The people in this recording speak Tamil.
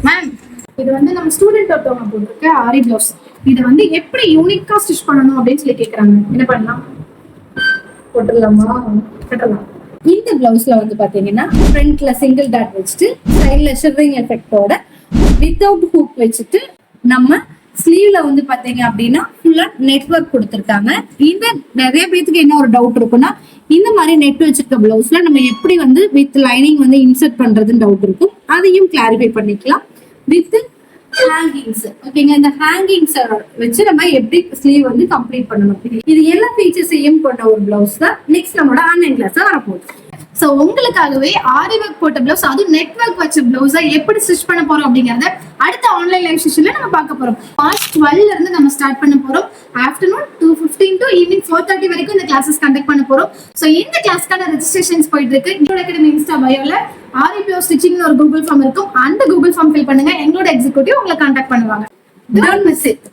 மேம் இது வந்து நம்ம ஸ்டூடெண்ட் ஒருத்தவங்க போட்டிருக்க ஆரி பிளவுஸ். இதை வந்து எப்படி யூனிக்கா ஸ்டிச் பண்ணணும் அப்படின்னு சொல்லி கேக்குறாங்க. என்ன பண்ணலாம்? போட்டுடலாமா? கட்டலாம். இந்த பிளவுஸ்ல வந்து பாத்தீங்கன்னா ஃப்ரண்ட்ல சிங்கிள் டாட் வச்சுட்டு சைட்ல ஷிவரிங் எஃபெக்டோட வித்தவுட் ஹூக் வச்சுட்டு நம்ம ஸ்லீவ்ல வந்து பாத்தீங்க அப்படின்னா ஃபுல்லா நெட்வொர்க் கொடுத்துருக்காங்க. இந்த நிறைய பேருக்கு என்ன ஒரு டவுட் இருக்குன்னா, இந்த மாதிரி நெட் வச்சிருக்க பிளவுஸ்ல நம்ம எப்படி வந்து வித் லைனிங் வந்து இன்சர்ட் பண்றதுன்னு டவுட் இருக்கும். அதையும் கிளாரிஃபை பண்ணிக்கலாம். வித் ஹேங்கிங்ஸ், ஓகேங்க. இந்த ஹேங்கிங்ஸ் வச்சு நம்ம எப்படி ஸ்லீவ் வந்து கம்ப்ளீட் பண்ணணும், இது எல்லா ஃபீச்சர்ஸையும் கொண்ட ஒரு பிளவுஸ் தான் நெக்ஸ்ட் நம்மளோட ஆன்லைன் கிளாஸ் வரப்போகுது. சோ உங்களுக்காகவே ஆரி ஒர்க் போட்ட பிளவுஸ், அதுவும் நெட்வொர்க் வச்ச பிளவுஸை எப்படி ஸ்டிச் பண்ண போறோம் அப்படிங்கறத அடுத்த ஆன்லைன் லைவ் செஷன்ல நம்ம பார்க்க போறோம். மார்ச் 12 இருந்து நம்ம ஸ்டார்ட் பண்ண போறோம். ஆஃப்டர்நூன் 2:15 டு ஈவினிங் 4:30 வரைக்கும் இந்த கிளாஸஸ் கண்டக்ட் பண்ண போறோம். சோ இந்த கிளாஸ்க்கான ரெஜிஸ்ட்ரேஷன்ஸ் போயிட்டு இருக்கு. எங்களோட அகாடமி இன்ஸ்டா பயோல ஆரி பிளவுஸ் ஸ்டிச்சிங்னு ஒரு கூகுள் ஃபார்ம் இருக்கும். அந்த கூகுள் ஃபார்ம் ஃபில் பண்ணுங்க. எங்களோட எக்ஸிக்யூட்டிவ் உங்களை கான்டாக்ட் பண்ணுவாங்க. Don't miss it.